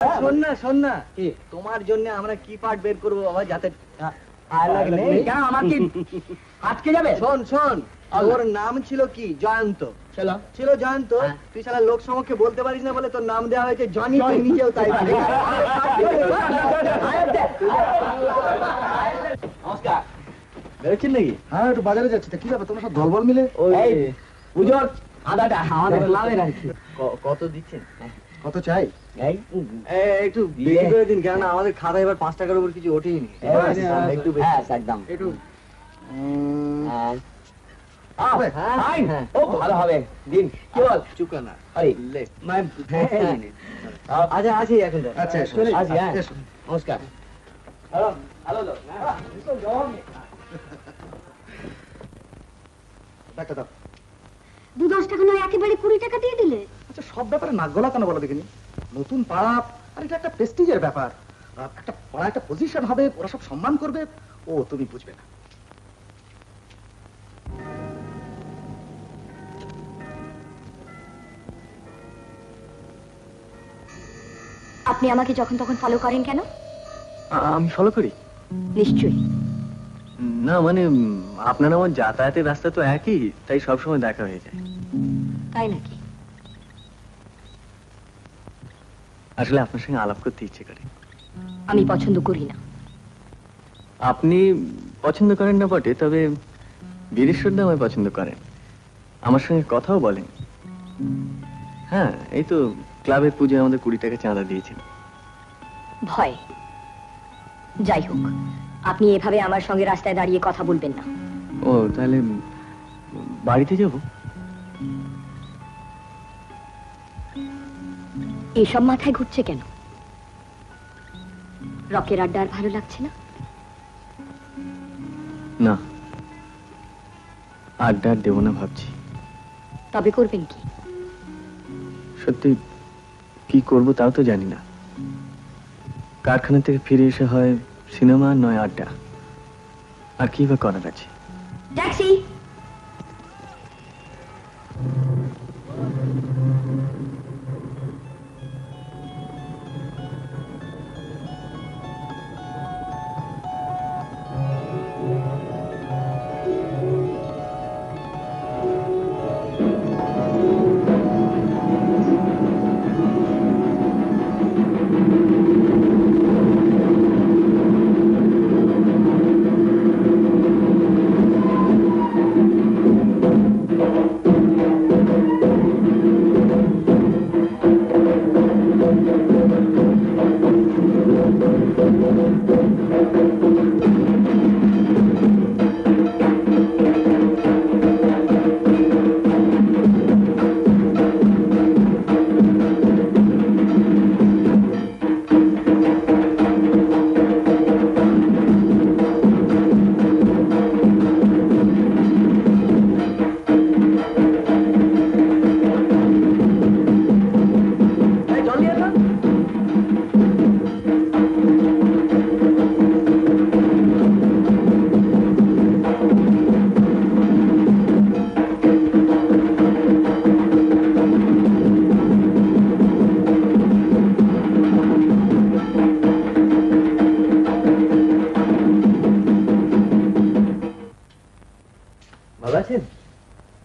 শোন না তোমার জন্য আমরা কি পার্ট বের করবো বাবা, যাতে আজকে যাবে? শোন ওর নাম ছিল কি? জয়ন্ত ছিল জয়ন্ত। তুই শালা লোক সমক্ষে বলতে পারিস না বলে তোর নাম দেওয়া হয়েছে জনি। তুই নিজেও তাই। নমস্কার। বেরোচ্ছেন নাকি? হ্যাঁ, একটু বাজারে যাচ্ছি। কি ব্যাপার তোমরা সব দলবল মিলে? এই পুজোর আদাটা আমাদের লাভের আর কি। কত দিচ্ছেন? কত চাই? একটু বেশি করে দিন, কেননা আমাদের খাতা এবার 5 টাকার উপর কিছু ওঠেই নি। একটু বেশি। একদম একটু ও ভালো হবে দিন। কি বল? চুকা না। লে আচ্ছা আসি এখন। আচ্ছা আসি। হ্যাঁ নমস্কার। একটা দাও। 2-10 টাকা নয়, একেবারে 20 টাকা দিয়ে দিলে। আচ্ছা, সব ব্যাপারে নাক গলা কেন বলো দেখিনি? নতুন পাড়া, আর এটা একটা প্রেস্টিজের ব্যাপার। একটা পাড়া, একটা পজিশন হবে, ওরা সব সম্মান করবে। ও তুমি বুঝবে না। আপনি আমাকে যখন তখন ফলো করেন কেন? আমি ফলো করি? নিশ্চয়ই। না মানে আপনার আমার যাতায়াতের রাস্তা তো একই, তাই সবসময় দেখা হয়ে যায়। তাই নাকি? আসলে আপনার সঙ্গে আলাপ করতে ইচ্ছে করে। আমি পছন্দ করি না। আপনি পছন্দ করেন না বটে, তবে বীরেশ্বরদা আমায় পছন্দ করেন, আমার সঙ্গে কথাও বলেন। হ্যাঁ, এই তো ক্লাবের পুজোয় আমাদের 20 টাকা চাঁদা দিয়েছেন। ভয়। যাই হোক, আপনি এভাবে আমার সঙ্গে রাস্তায় দাঁড়িয়ে কথা বলবেন না। ও তাহলে বাড়িতে যাব? এসব মাথায় ঘুরছে কেন? রকের আড্ডা আর ভালো লাগছে না? না, আড্ডা আর দেবো না ভাবছি। তবে করবেন কি? সত্যি কি করব তাও তো জানি না। কারখানা থেকে ফিরে এসে হয় সিনেমা, নয় আড্ডা। আর কি বা করার আছে? ট্যাক্সি।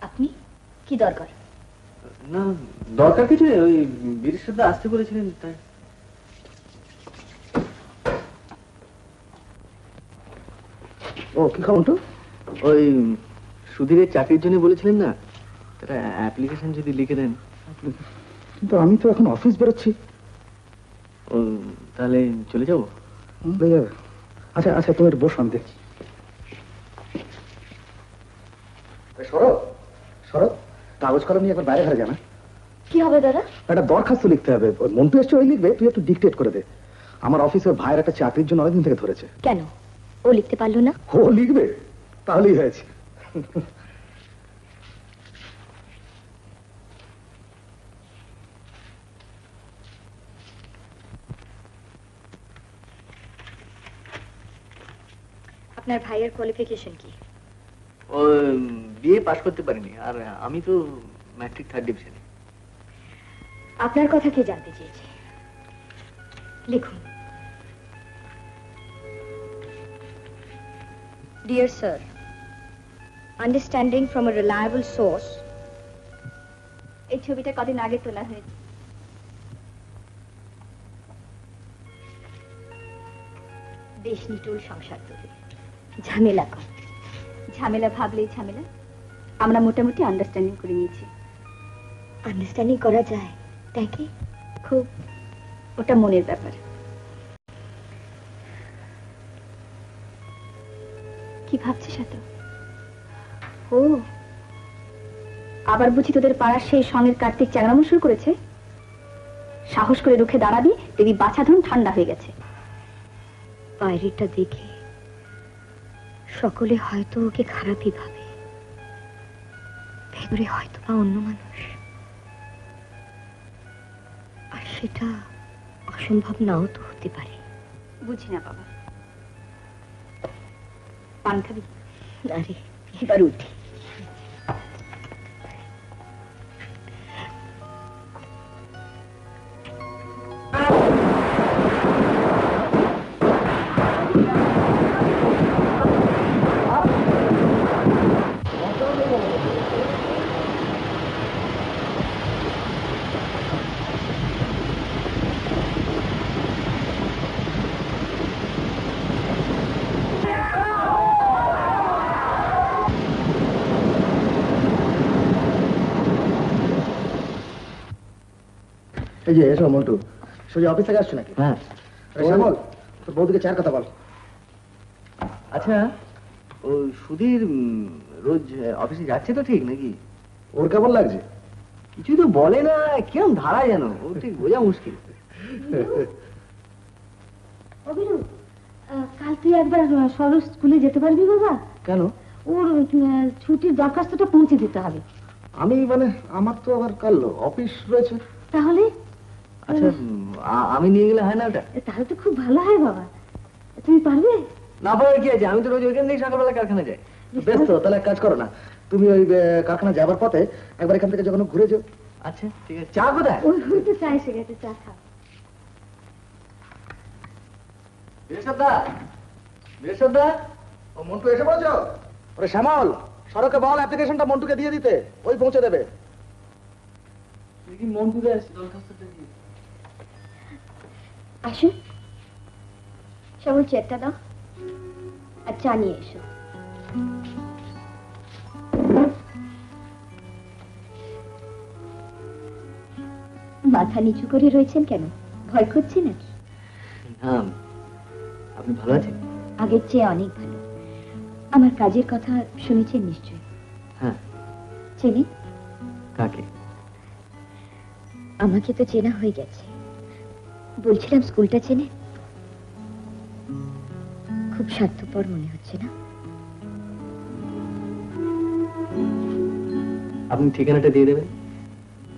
আপনি কি দরকার? না দরকার কিছু নেই, ওই বীরেশ্বরদা আসতে বলেছিলেন তাই। ও কি খবর তো? ওই সুধীরের চাকরির জন্য বলেছিলেন না, তারা অ্যাপ্লিকেশন যদি লিখে দেন। কিন্তু আমি তো এখন অফিস বেরোচ্ছি। ও তাহলে চলে যাবো? আচ্ছা আচ্ছা, তুমি বসো, আমি দেখছি। শরৎ, কাগজ কলম নিয়ে একবার বাইরে ঘরে জানা। কি হবে দাদা? একটা দরখাস্ত লিখতে হবে। মন্টু এসছে, ওই লিখবে, তুই একটু ডিকটেট করে দে। আমার অফিসের ভাইয়ের একটা চাকরির জন্য অনেকদিন থেকে ধরেছে। কেন ও লিখতে পারলো না? ও লিখবে, তাহলেই হয়েছে। আপনার ভাইয়ের কোয়ালিফিকেশন কি? ও বিএ পাস করতে পারিনি, আর আমি তো ম্যাট্রিক 3rd ডিভিশনে। আপনার কথা কে জানতে চেয়েছে? লিখুন। Dear sir, understanding from a reliable source. এই ছবিটা কদিন আগে তোলা হয়েছে। দেশ নিটুল, সংসার তৈরি, ঝামেলা কম। ঝামেলা ভাবলেই ঝামেলা। আমরা মোটামুটি আন্ডারস্ট্যান্ডিং করে নিয়েছি। আন্ডারস্ট্যান্ডিং করা যায়, তাই কি? খুব। ওটা মনের ব্যাপার। কি ভাবছিস এত? ও, আবার বুঝি তোদের পাড়ার সেই সঙ্গের কার্তিক চ্যাংড়ামো শুরু করেছে? সাহস করে রুখে দাঁড়াবি, দেখবি বাছাধন ঠান্ডা হয়ে গেছে। বাইরেটা দেখে সকলে হয়তো ওকে খারাপই ভাবে, ভেতরে হয়তো বা অন্য মানুষ, আর সেটা অসম্ভব নাও তো হতে পারে। বুঝি না বাবা। পান খাবি? আরে এবার উঠি। এই যে এসো মন্টু, সোজা অফিস থেকে আসছো নাকি? হ্যাঁ। আরে শ্যামল, তোর বৌদিকে চার কথা বল। আচ্ছা, ও সুধীর রোজ অফিসে যাচ্ছে তো ঠিক নাকি? ওর কেমন লাগছে? কিছুই তো বলে না, কিরম ধারা যেন, ও ঠিক বোঝা মুশকিল। অভিরু, কাল তুই একবার সরোজ স্কুলে যেতে পারবি বাবা? কেন? ওর ছুটির দরখাস্তটা পৌঁছে দিতে হবে। আমি মানে আমার তো আবার কাল অফিস রয়েছে। তাহলে? আচ্ছা, আমি নিয়ে গেলে হয় না ওটা? তাহলে তো খুব ভালো হয় বাবা। তুমি পারবে? না পারার কি আছে, আমি তো রোজ ওইখান থেকে সকালবেলা কারখানা যাই। বেশ, তো তাহলে এক কাজ করো না, তুমি ওই কারখানা যাবার পথে একবার এখান থেকে যখন ঘুরে যাও। আচ্ছা ঠিক আছে। চা কোথায়? ওই তো চা এসে গেছে, চা খা। বৃহস্পতিদা, ও মন্টু এসে পড়েছো? ওরে শ্যামল, সড়কে বল অ্যাপ্লিকেশনটা মন্টুকে দিয়ে দিতে, ওই পৌঁছে দেবে। দেখি মন্টুরে আসছি, দরখাস্তটা দিয়ে। আসো, সবল চেয়ারটা দাও আর চা নিয়ে এসো। মাথা নিচু করে রয়েছেন কেন? ভয় করছে নাকি? না, আপনি ভালো আছেন? আগের চেয়ে অনেক ভালো। আমার কাজের কথা শুনেছেন নিশ্চয়? হ্যাঁ। চেনে? কাকে? আমাকে তো চেনা হয়ে গেছে। বলছিলাম স্কুলটা চেনে? খুব স্বার্থপর মনে হচ্ছে না? আপনি ঠিকানাটা দিয়ে দেবেন?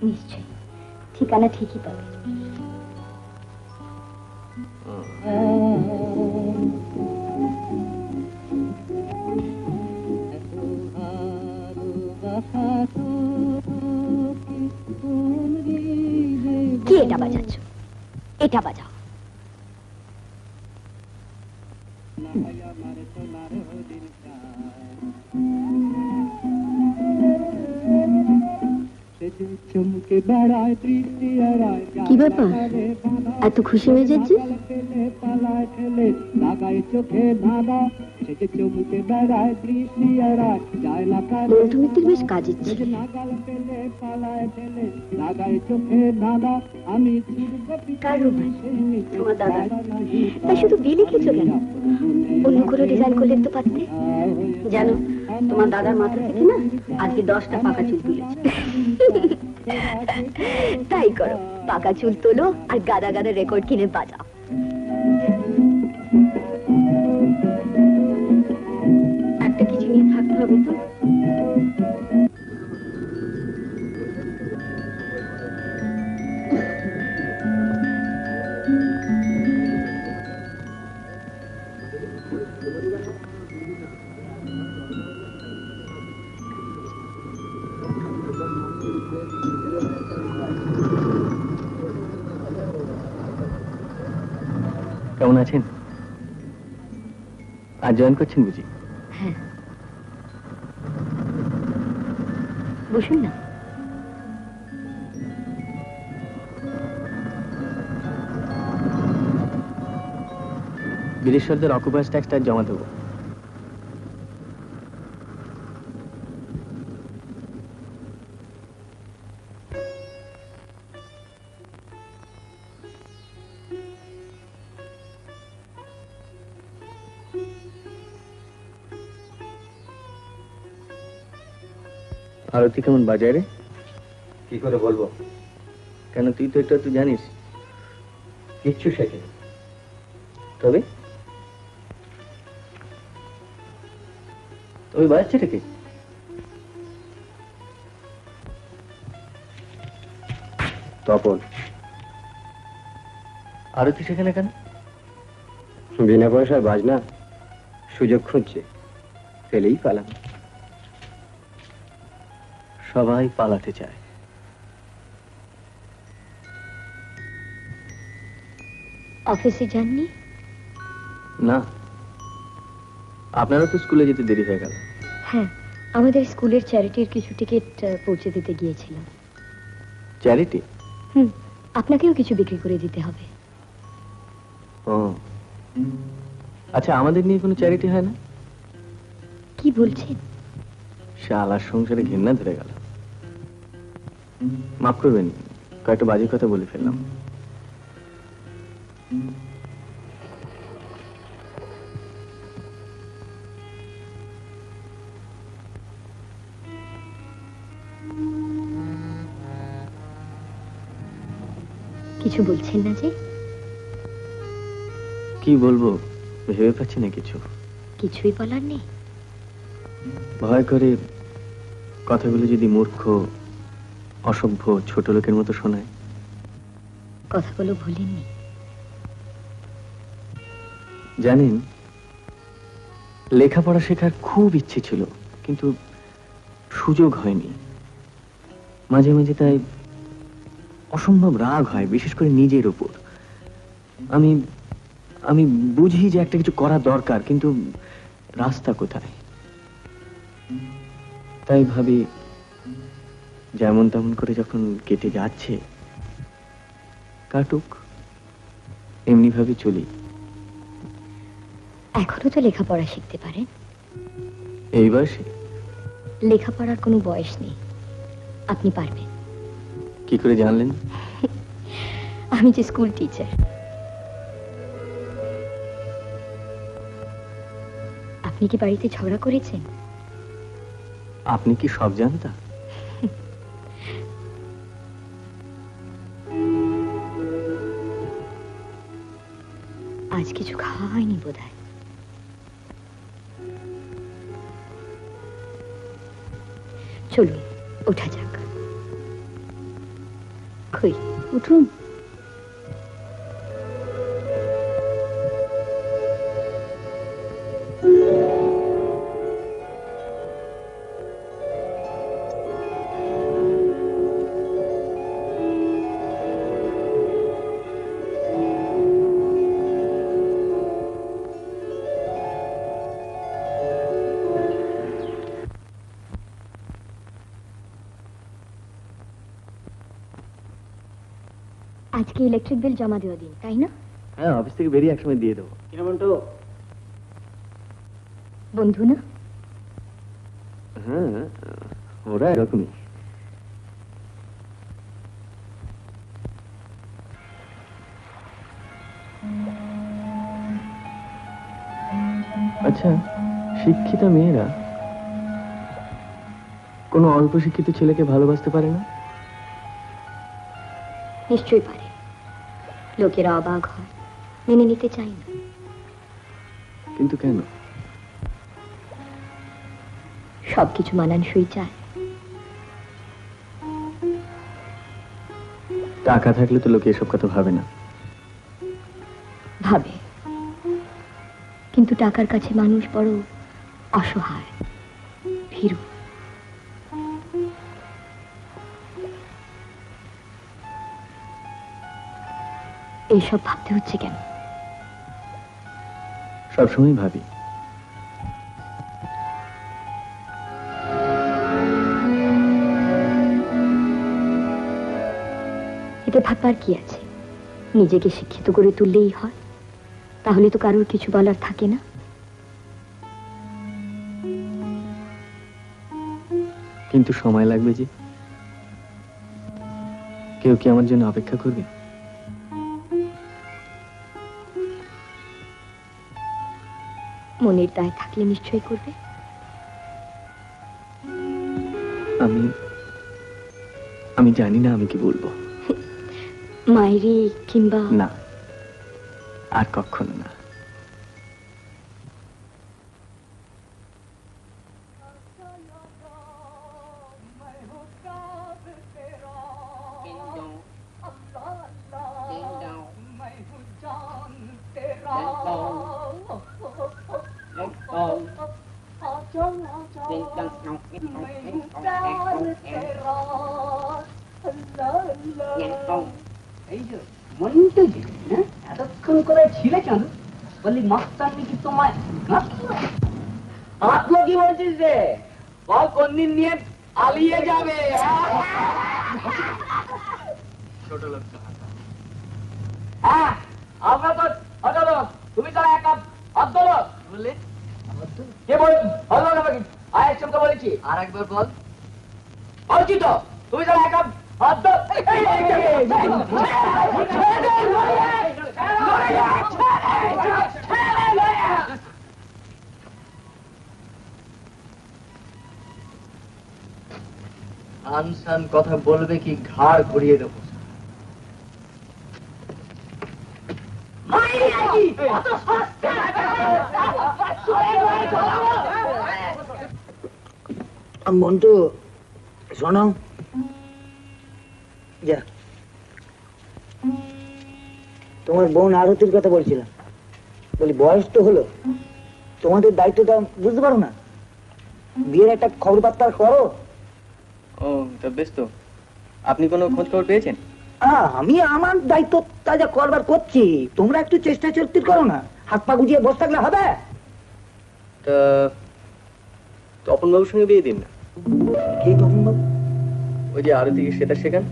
নিশ্চয়ই, ঠিকানা ঠিকই পাবে। কি এটা বাজাচ্ছ? এটা বাজাও। কি ব্যাপার, এত খুশি হয়ে যাচ্ছে? বন্ধু মিত্রের বেশ কাজের ছিল। কার রূপে? তোমার দাদা। তাই শুধু বিয়ে লিখেছো কেন? অন্য করে ডিজাইন করলে তো পারতে। জানো, তোমার দাদার মাথা থেকে না আজকে 10টা পাকা চুল তুলেছে। তাই করো, পাকা চুল তোলো আর গাদা গাদা রেকর্ড কিনে বাজাও। একটা কিছু নিয়ে থাকতে হবে তো। কেমন আছেন? আজ জয়েন করছেন বুঝি? হ্যাঁ, বসুন না। বীরেশ্বরদের অকুপায়ার্স ট্যাক্সটা জমা দেবো। আরতি কেমন বাজারে? কি করে বলবো? কেন, তুই তো একটু জানিস। কিচ্ছু শেখেনি। তবে তবে বাজাচ্ছেটা কে? তপন। আরতি সেখানে কেন? বিনা পয়সার বাজনা, সুযোগ খুঁজছে, পেলেই পালাম। সবাই পালাতে চায়। অফিসে যাননি? না, আপনারও তো স্কুলে যেতে দেরি হয়ে গেল। হ্যাঁ, আমাদের স্কুলের চ্যারিটির কিছু টিকিট পৌঁছে দিতে গিয়েছিলাম। চ্যারিটি? আপনাকেও কিছু বিক্রি করে দিতে হবে। ও আচ্ছা, আমাদের নিয়ে কোনো চ্যারিটি হয় না? কি বলছেন? শালার সংসারে ঘেন্না ধরে গেল। মাফ করবেন, কয়েকটা বাজে কথা বলে ফেললাম। কিছু বলছেন না যে? কি বলবো ভেবে পাচ্ছি না কিছু। কিছুই বলার নেই? ভয় করে কথাগুলো যদি মূর্খ, অসভ্য, ছোট লোকের মতো শোনায়। কথাগুলো ভুলেননি? জানেন, লেখাপড়া শেখার খুব ইচ্ছে ছিল, কিন্তু সুযোগ হয়নি। মাঝে মাঝে তাই অসম্ভব রাগ হয়, বিশেষ করে নিজের উপর। আমি আমি বুঝি যে একটা কিছু করা দরকার, কিন্তু রাস্তা কোথায়? তাই ভাবি যেমন তেমন করে যখন কেটে যাচ্ছে, কাটুক, এমনি ভাবে চলি। এখনো তো লেখাপড়া শিখতে পারেন। এই বয়সে? লেখাপড়ার কোনো বয়স নেই, আপনি পারবেন। কি করে জানলেন? আমি যে স্কুল টিচার। আপনি কি বাড়িতে ঝগড়া করেছেন? আপনি কি সব জানতা? আজ কিছু খাওয়া হয়নি বোধহয়। চলুন, ওঠা যাক। কই, উঠুন। আজকে ইলেকট্রিক বিল জমা দেওয়া দিন, তাই না? হ্যাঁ, অফিস থেকে বেরিয়ে একসময় দিয়ে দেবো। বন্ধু না? হ্যাঁ, ওরা এরকমই। আচ্ছা, শিক্ষিতা মেয়েরা কোনো অল্প শিক্ষিত ছেলেকে ভালোবাসতে পারে না? নিশ্চয়ই পারে। লোকেরা অবাক হয়, মেনে নিতে চাই না। কিন্তু কেন? সবকিছু মানানসই চায়। টাকা থাকলে তো লোকে এসব কথা ভাবে না। ভাবে, কিন্তু টাকার কাছে মানুষ বড় অসহায়, ভীরু। এইসব ভাবতে হচ্ছে কেন? সবসময় ভাবি। এতে ভাববার কি আছে? নিজেকে শিক্ষিত করে তুললেই হয়, তাহলে তো কারোর কিছু বলার থাকে না। কিন্তু সময় লাগবে যে। কেউ কি আমার জন্য অপেক্ষা করবে? মনের দায় থাকলে নিশ্চয়ই করবে। আমি আমি জানি না আমি কি বলবো। মায়েরি কিংবা না, আর কখনো না। এতক্ষণ করে ছিলে কেন? বলি মাস্টারনি কি তোমায় আপনি কি বলছিস রে? বল কোন দিন নিয়ে আলিয়ে যাবে? হ্যাঁ, আমরা তো অদলক, তুমি তো এক অদলক বললে। কে বল অদলক আমাকে? আয়ের সঙ্গে বলেছি। আর একবার বল। বলছি তো, তুমি তো এক আনসান কথা বলবে কি ঘাড় ঘুরিয়ে দেবো। মন্টু শোনো, যা তোমার বোন আরতির কথা বলছিলাম। বলি বয়স তো হলো, তোমাদের দায়িত্বটা বুঝতে পারো না? বিয়ের একটা খবর বার্তা করো। ও তা বেশ তো। আপনি কোনো খোঁজ খবর পেয়েছেন? আমি আমার দায়িত্ব তাজা করবার করছি, তোমরা একটু চেষ্টা চর্চা করো না। হাত পা গুজিয়ে বসে থাকলে হবে? তা তপন বাবুর সঙ্গে বিয়ে দিন না। কে তখন বাবু? ওই যে আরো দিকে সেটা শেখান।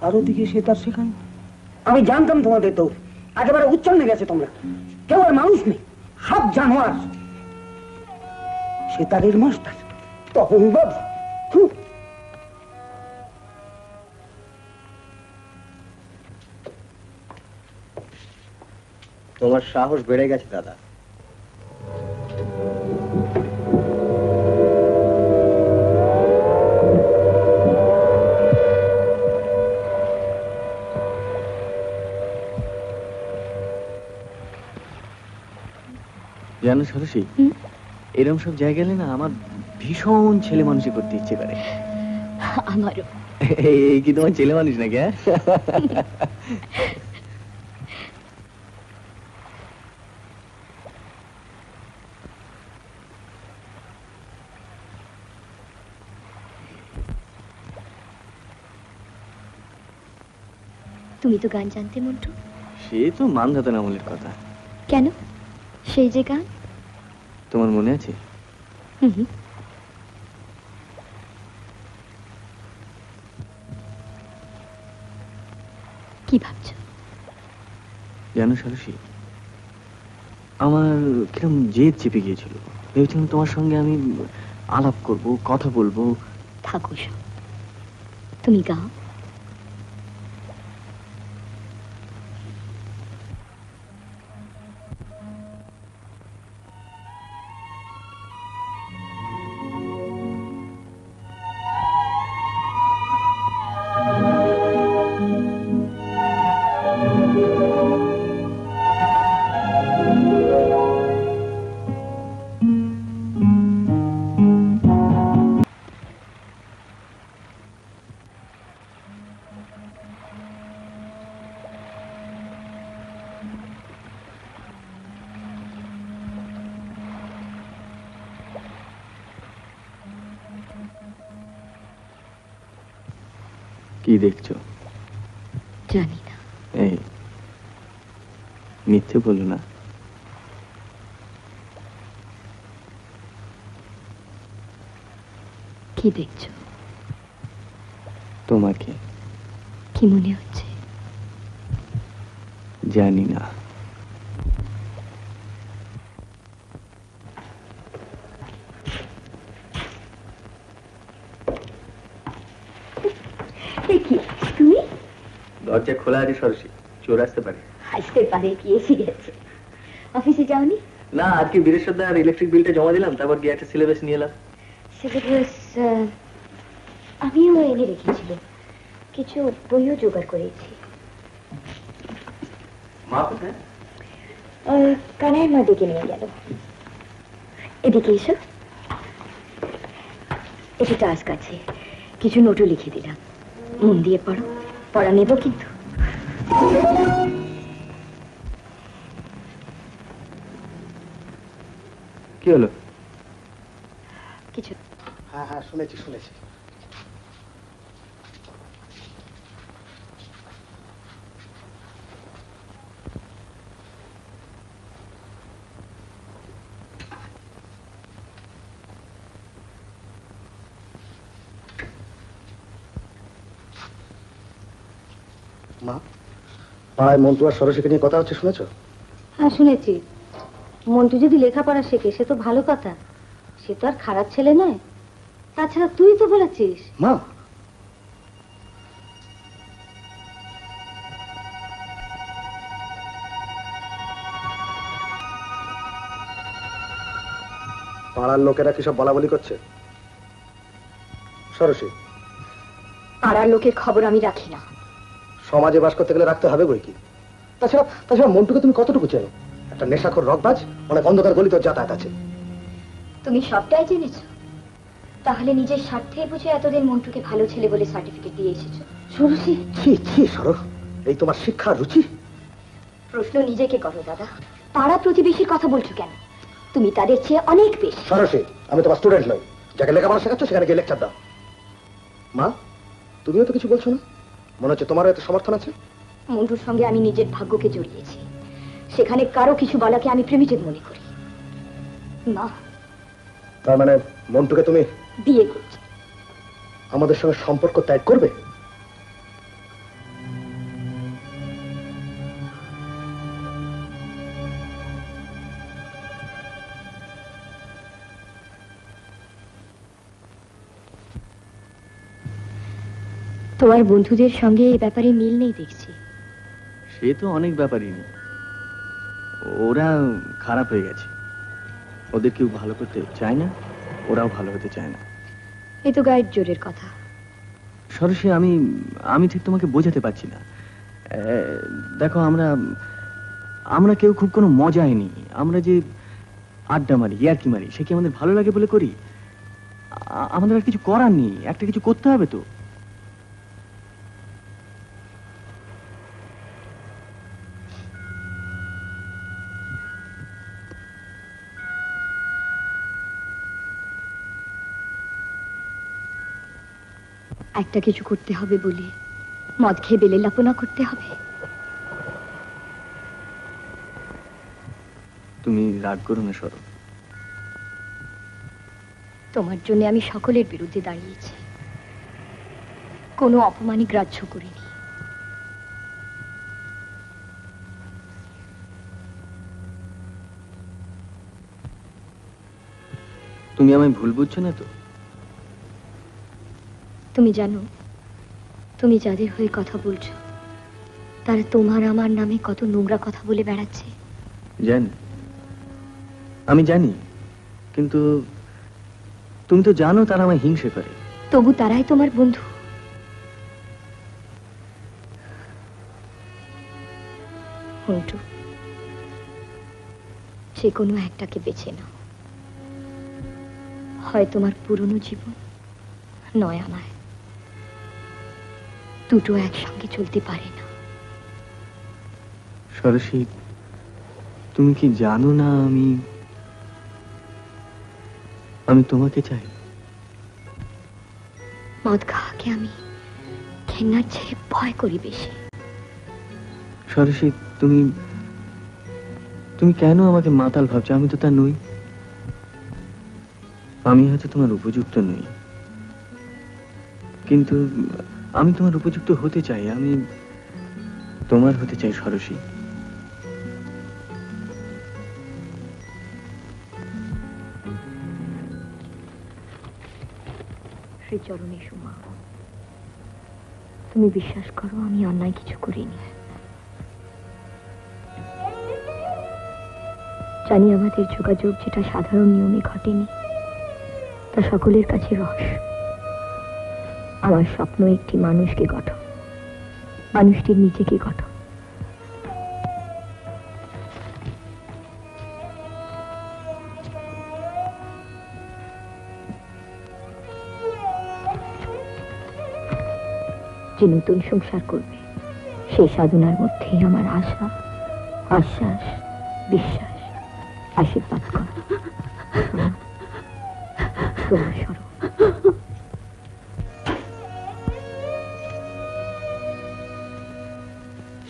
আরতিকে সেতার শেখান? আমি জানতাম তোমাদের তো একেবারে উচ্ছন্নে গেছে তোমরা। কেউ আর মানুষ নেই, সব জানোয়ার। সেতারের মাস্টার তপন বাবু। তোমার সাহস বেড়ে গেছে দাদা। জানো সরসী, এরকম সব জায়গা গেলে না আমার ভীষণ ছেলে মানুষই করতে ইচ্ছে করে। আমারও। এই কি তোমার ছেলে মানুষ নাকি? হ্যাঁ, তুমি তো গান জানতে মন্টু? সে তো মানধাতার আমলের কথা। কেন? সেই যে গান তোমার মনে আছে? হুম। কি ভাবছো? জানো সরসী, আমার কিরম জেদ চেপে গিয়েছিল। ভেবেছিলাম তোমার সঙ্গে আমি আলাপ করব, কথা বলবো। থাকো সব, তুমি গাও। কি দেখছো? জানি না। এই মিথ্যে বলো না। কি দেখছো? তোমাকে। কি মনে হচ্ছে? জানি না। কি তুমি? দরজা খোলা আছে সরসী, চোর আসতে পারে। আসতে পারে, কি এসে গেছে? অফিসে যাওনি? না, আজকে বৃহস্পতিবার ইলেকট্রিক বিলটা জমা দিলাম, তারপর গিয়ে একটা সিলেবাস নিয়ে এলাম। সিলেবাস আমিও এনে রেখেছিল, কিছু বইও জোগাড় করেছি। মা কোথায়? কানাইয়ের মা ডেকে নিয়ে গেল। এদিকে এসো, এটা টাস্ক আছে, কিছু নোটও লিখে দিলাম, মন দিয়ে পড়ো, পড়া নেব কিন্তু। কি হলো? কিছু। হ্যাঁ হ্যাঁ, শুনেছি শুনেছি। মা, পাড়ায় মন্টু আর সরস্বতীকে নিয়ে কথা হচ্ছে, শুনেছো? হ্যাঁ শুনেছি। মন্টু যদি লেখাপড়া শেখে সে তো ভালো কথা, সে তো আর খারাপ ছেলে নয়। তাছাড়া তুই তো বলেছিস। মা, পাড়ার লোকেরা কি সব বলা বলি করছে? সরস্বতী, পাড়ার লোকের খবর আমি রাখি না। সমাজে বাস করতে গেলে রাখতে হবে বই কি। তাছাড়া তাছাড়া মন্টুকে তুমি কতটুকু চেনো? একটা নেশাখোর রকবাজ, অনেক অন্ধকার গলিতে ওর যাতায়াত আছে। তুমি সবটাই জেনেছো, তাহলে নিজের স্বার্থে বুঝে এতদিন মন্টুকে ভালো ছেলে বলে সার্টিফিকেট দিয়ে এসেছো। সরসী, ছি ছি সর, এই তোমার শিক্ষার রুচি? প্রশ্ন নিজেকে করো দাদা, পাড়া প্রতিবেশীর কথা বলছো কেন? তুমি তাদের চেয়ে অনেক বেশি। সরস্বতী, আমি তোমার স্টুডেন্ট নই, যাকে লেখাপড়া শেখাচ্ছ সেখানে গিয়ে লেকচার দাও। মা, তুমিও তো কিছু বলছো না, মনে হচ্ছে তোমারও এত সমর্থন আছে। মন্টুর সঙ্গে আমি নিজের ভাগ্যকে জড়িয়েছি, সেখানে কারো কিছু বলাকে আমি প্রিমিটিভ মনে করি না। তার মানে মন্টুকে তুমি বিয়ে করছি। আমাদের সঙ্গে সম্পর্ক ত্যাগ করবে? তোমার বন্ধুদের সঙ্গে এই ব্যাপারে মিল নেই দেখছি। সে তো অনেক ব্যাপারই নেই, ওরা খারাপ হয়ে গেছে, ওদের কেউ ভালো করতে চায় না, ওরাও ভালো হতে চায় না। এ তো গায়ের জোরের কথা। সরস্বতী, আমি ঠিক তোমাকে বোঝাতে পারছি না। দেখো, আমরা কেউ খুব কোনো মজাই নেই, আমরা যে আড্ডা মারি, ইয়ার্কি মারি, সে কি আমাদের ভালো লাগে বলে করি? আমাদের আর কিছু করার নেই, একটা কিছু করতে হবে তো। একটা কিছু করতে হবে বলে মদ খেয়ে বেলে লাপনা করতে হবে? তুমি রাগ করো না সরো। তোমার জন্য আমি সকলের বিরুদ্ধে দাঁড়িয়েছি, কোনো অপমানই গ্রাহ্য করিনি। তুমি আমায় ভুল বুঝছো না তো? তুমি জানো, তুমি যাদের হয়ে কথা বলছো তারা তোমার আমার নামে কত নোংরা কথা বলে বেড়াচ্ছে। জানি, আমি জানি, কিন্তু তুমি তো জানো তারা আমায় হিংসে করে। তবু তারাই তোমার বন্ধু। হুন্টু, যে কোনো একটাকে বেছে নাও, হয় তোমার পুরনো জীবন, নয় আমায়। দুটো একসঙ্গে চলতে পারে না। সরস্বতী, তুমি কি জানো না আমি তোমাকে চাই? মদ খাওয়াকে আমি ঘেন্নার চেয়ে ভয় করি বেশি। সরস্বতী, তুমি কেন আমাকে মাতাল ভাবছো? আমি তো তা নই। আমি হয়তো তোমার উপযুক্ত নই, কিন্তু আমি তোমার উপযুক্ত হতে চাই, আমি তোমার হতে চাই সরসী। শ্রীচরণে সুমা, তুমি বিশ্বাস করো আমি অন্যায় কিছু করিনি। জানি আমাদের যোগাযোগ যেটা সাধারণ নিয়মে ঘটেনি, তা সকলের কাছে রহস্য। আমার স্বপ্ন একটি মানুষকে গঠন, মানুষটির নিজেকে গঠন। যে নতুন সংসার করবে, সেই সাধনার মধ্যেই আমার আশা, আশ্বাস, বিশ্বাস, আশীর্বাদ করা। তোমার স্বরূপ।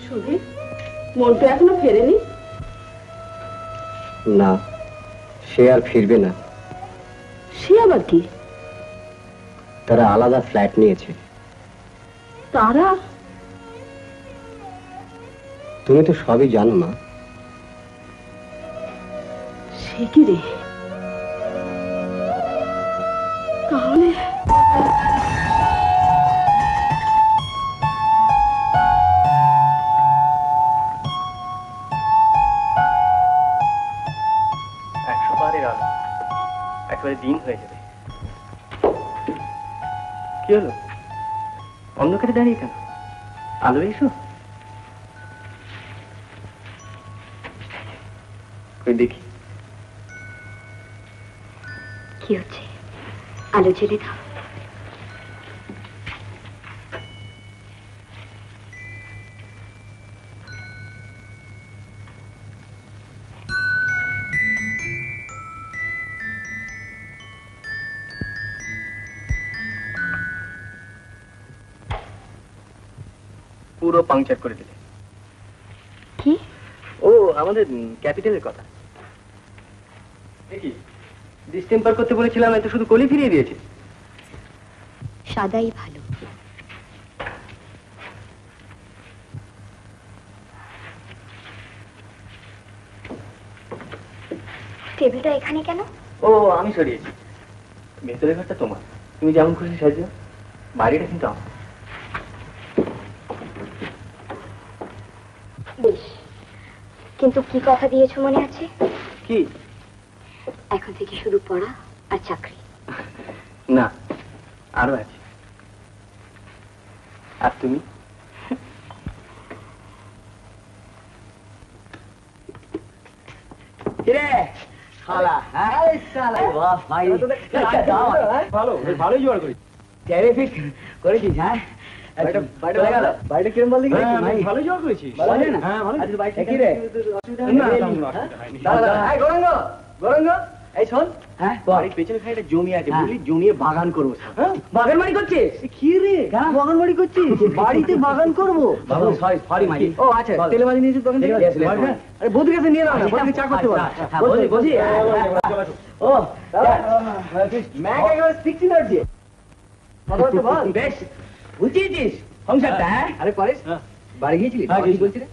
সুধীর, মন্টু এখনো ফেরেনি? না, সে আর ফিরবে না। সে আবার কি? তারা আলাদা ফ্ল্যাট নিয়েছে। তারা? তুমি তো সবই জানো মা। সে কি রে? তাহলে একেবারে দিন হয়ে যাবে। কি হলো, অন্ধকারে দাঁড়িয়ে কেন? আলো এসো। দেখি কি হচ্ছে, আলো জ্বেলে দাও। পুরো পাংচার করে দিলে। কি? ও আমাদের ক্যাপিটালের কথা। দেখি ডিস্টেম্পার করতে বলেছিলাম, এত শুধু কলি ফিরিয়ে দিয়েছে। সাদাই ভালো। টেবিলটা এখানে কেন? ও আমি সরিয়েছি। ভেতরের ঘরটা তোমার, তুমি যেমন খুশি সাজিও। বাড়িটা কিন্তু আমার। বেশ, কিন্তু কি কথা দিয়েছো মনে আছে? কি? এখন থেকে শুধু পড়া আর চাকরি। না, আরো আছে। আর তুমি? কিরে শালা, হ্যাঁ শালা, বাহ ভাই, ভালোই জোগাড় করি। টেরিফিক করেছিস। হ্যাঁ, বাড়িটা কিরম বল দেখি। ভালোই জোগাড় করেছিস। ভালো না? হ্যাঁ ভালো। কি রে? দাঁড়া, এই গৌরাঙ্গ, গৌরাঙ্গ, এই শোন। হ্যাঁ, বাড়ির পেছনে একটা জমি আছে, বুঝলি? জমিয়ে বাগান করবো। হ্যাঁ, বাগান বাড়ি করছিস? কি রে, বাগান বাড়ি করছিস? বাড়িতে বাগান করবো? সরি মাঝি। ও আচ্ছা, তেলেবাজি নিয়েছিস দোকান থেকে? আরে বৌদির কাছে নিয়ে নাও না, বৌদিকে চা করতে বল। বসি বসি। ও ম্যাক একেবারে শিখছি না যে। কথা বলতে বল। বেশ বুঝিয়েছিস সংসারটা? হ্যাঁ, আরে পারিস? বাড়ি গিয়েছিলি? হ্যাঁ, কি বলছিস?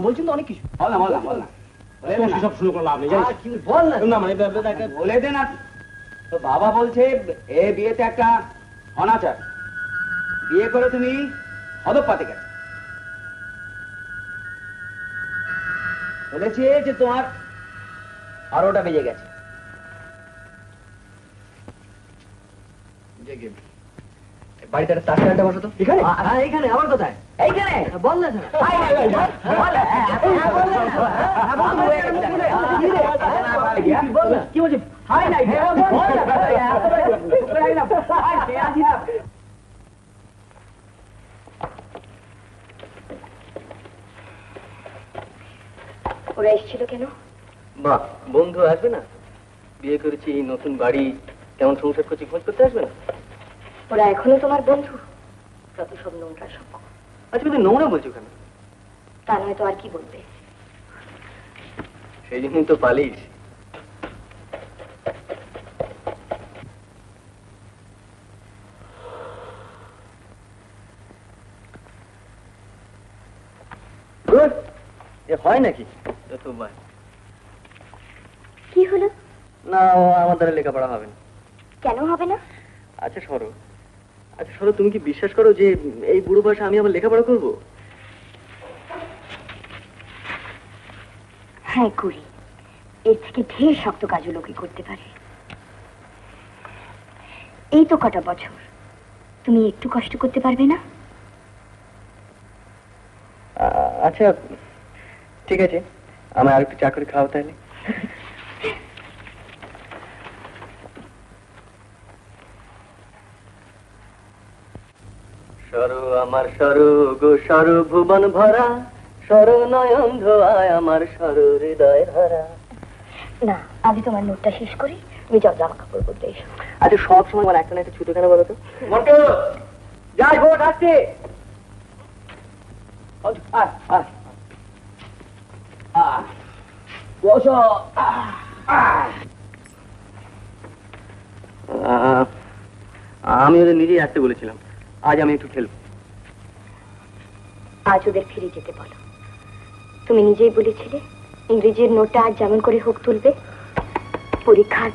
বলছেন তো অনেক কিছু। বল না বল না বল না। সব শুরু করলাম আপনি জানেন? কি বল না। না মানে বলে দে না। তো বাবা বলছে এ বিয়েতে একটা অনাচার, বিয়ে করে তুমি অধঃপাতে গেছো। বলেছে যে তোমার 12টা বেজে গেছে। বাড়িতে একটা তারটা বসো তো। এখানে? হ্যাঁ এইখানে। আমার কোথায়? এইখানে বল না শোনা। কি বলছিস? ওরা এসেছিল কেন? বাহ, বন্ধু আসবে না? বিয়ে করেছি, নতুন বাড়ি, কেমন সংসার করছি খোঁজ করতে আসবে না? ওরা এখনো তোমার বন্ধু? যত সব নোংরা সব। আচ্ছা তুই নোংরা বলছো কেন? তা নয় তো আর কি বলবে? সেই জন্যই তো পালিস। হয় নাকি তো ভাই কি হলো? না আমার দ্বারা লেখাপড়া হবে না। কেন হবে না? আচ্ছা সরো তুমি কি বিশ্বাস করো যে এই বুড়ো বয়সে আমি আবার লেখাপড়া করব? হ্যাঁ করি, এর থেকে ঢের শক্ত কাজও লোকে করতে পারে। এই তো কটা বছর, তুমি একটু কষ্ট করতে পারবে না? আচ্ছা ঠিক আছে, আমার আর একটু চা করে খাও তাহলে। সরো আমার সরো গো সরো ভুবন ভরা, সরো নয়ন ধোয়ায় আমার সরো হৃদয় হারা। না, আমি তোমার নোটটা শেষ করি, তুমি যাও জামা কাপড় বদলে এসো। আচ্ছা সব সময় আমার একটা না একটা ছুটো কেন বলো তো? মন্টু যাই ভোট আসছে। বসো। আমি ওদের নিজেই আসতে বলেছিলাম, আজ আমি একটু খেলবো। আজ ওদের ফিরে যেতে বলো। তুমি নিজেই বলেছিলে ইংরেজির নোটটা আজ যেমন করে হোক তুলবে। পরীক্ষার